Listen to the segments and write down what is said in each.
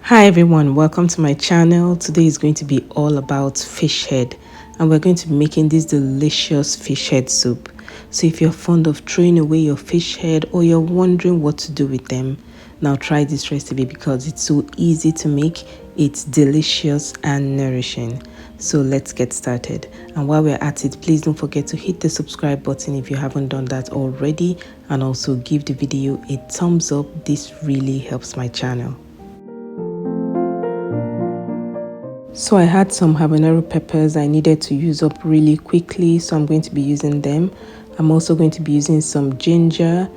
Hi everyone, welcome to my channel. Today is going to be all about fish head, and we're going to be making this delicious fish head soup. So if you're fond of throwing away your fish head or you're wondering what to do with them, now try this recipe because it's so easy to make. It's delicious and nourishing. So let's get started. And while we're at it, please don't forget to hit the subscribe button if you haven't done that already, and also give the video a thumbs up. This really helps my channel. So I had some habanero peppers I needed to use up really quickly, so I'm going to be using them. I'm also going to be using some ginger,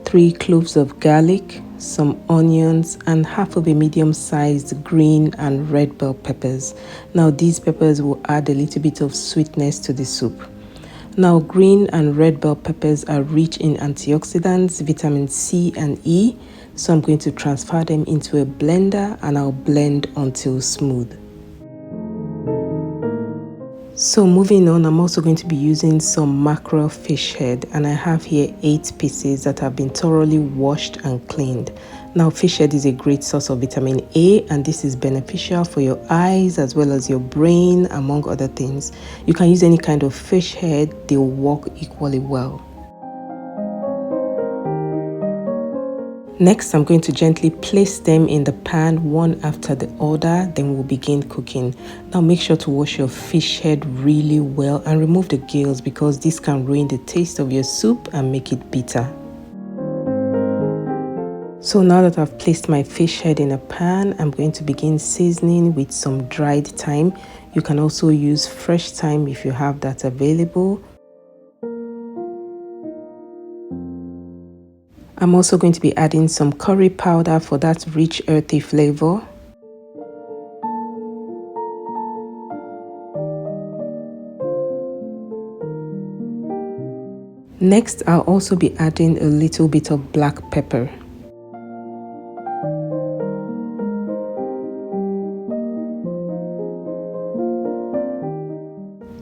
3 cloves of garlic, some onions, and half of a medium-sized green and red bell peppers. Now these peppers will add a little bit of sweetness to the soup. Now green and red bell peppers are rich in antioxidants, vitamin C and E, so I'm going to transfer them into a blender and I'll blend until smooth. So moving on, I'm also going to be using some mackerel fish head, and I have here 8 pieces that have been thoroughly washed and cleaned. Now fish head is a great source of vitamin A, and this is beneficial for your eyes as well as your brain, among other things. You can use any kind of fish head, they'll work equally well. Next, I'm going to gently place them in the pan one after the other, then we'll begin cooking. Now make sure to wash your fish head really well and remove the gills because this can ruin the taste of your soup and make it bitter. So now that I've placed my fish head in a pan, I'm going to begin seasoning with some dried thyme. You can also use fresh thyme if you have that available. I'm also going to be adding some curry powder for that rich earthy flavor. Next, I'll also be adding a little bit of black pepper.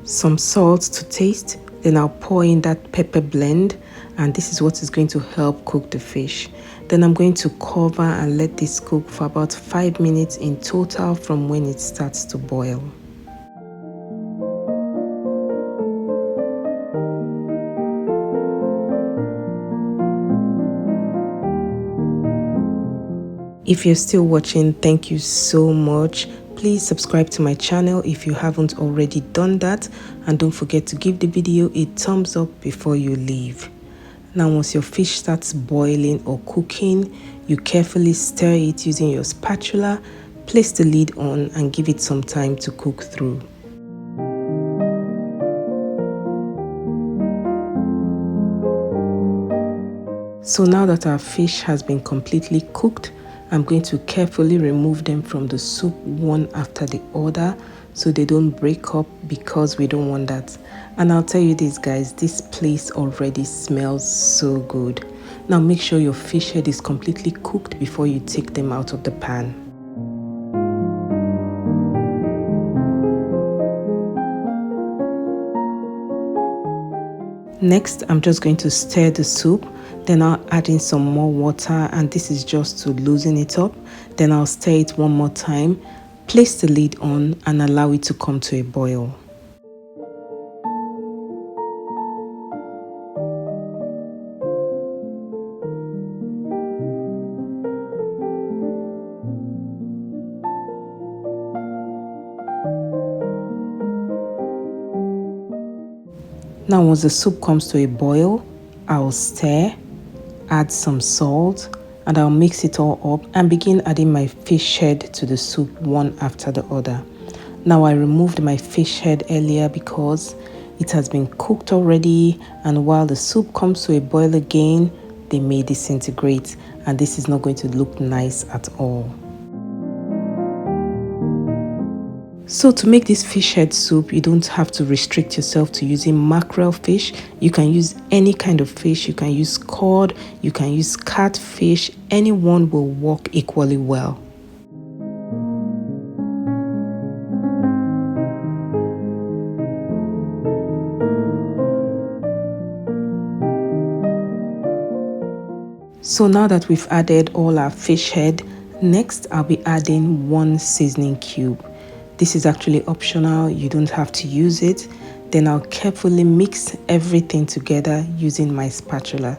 Some salt to taste. Then I'll pour in that pepper blend, and this is what is going to help cook the fish. Then I'm going to cover and let this cook for about 5 minutes in total from when it starts to boil. If you're still watching, thank you so much. Please subscribe to my channel if you haven't already done that, and don't forget to give the video a thumbs up before you leave. Now once your fish starts boiling or cooking, you carefully stir it using your spatula, place the lid on and give it some time to cook through. So now that our fish has been completely cooked, I'm going to carefully remove them from the soup one after the other so they don't break up, because we don't want that. And I'll tell you this guys, this place already smells so good. Now make sure your fish head is completely cooked before you take them out of the pan. Next, I'm just going to stir the soup. Then I'll add in some more water, and this is just to loosen it up. Then I'll stir it one more time, place the lid on and allow it to come to a boil. Now once the soup comes to a boil, I'll stir, add some salt, and I'll mix it all up and begin adding my fish head to the soup one after the other. Now I removed my fish head earlier because it has been cooked already, and while the soup comes to a boil again, they may disintegrate, and this is not going to look nice at all. So to make this fish head soup, you don't have to restrict yourself to using mackerel fish. You can use any kind of fish. You can use cod, you can use catfish. Anyone will work equally well. So now that we've added all our fish head, Next, I'll be adding 1 seasoning cube. This is actually optional, you don't have to use it. Then I'll carefully mix everything together using my spatula.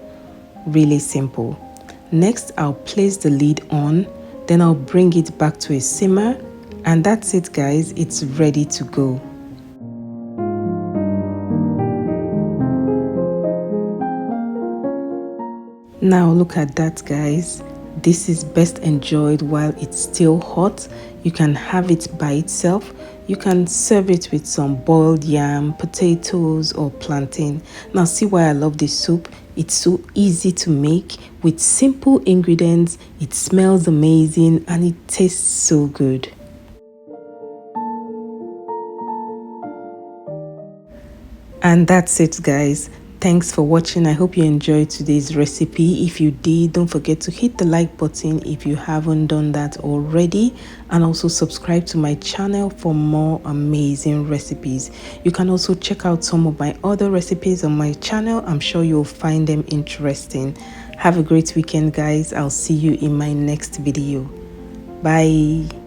Really simple. Next, I'll place the lid on, then I'll bring it back to a simmer, and that's it guys, it's ready to go. Now look at that guys. This is best enjoyed while it's still hot. You can have it by itself. You can serve it with some boiled yam, potatoes or plantain. Now see why I love this soup. It's so easy to make with simple ingredients. It smells amazing and it tastes so good. And that's it guys. Thanks for watching. I hope you enjoyed today's recipe. If you did, don't forget to hit the like button if you haven't done that already, and also subscribe to my channel for more amazing recipes. You can also check out some of my other recipes on my channel. I'm sure you'll find them interesting. Have a great weekend guys. I'll see you in my next video. Bye.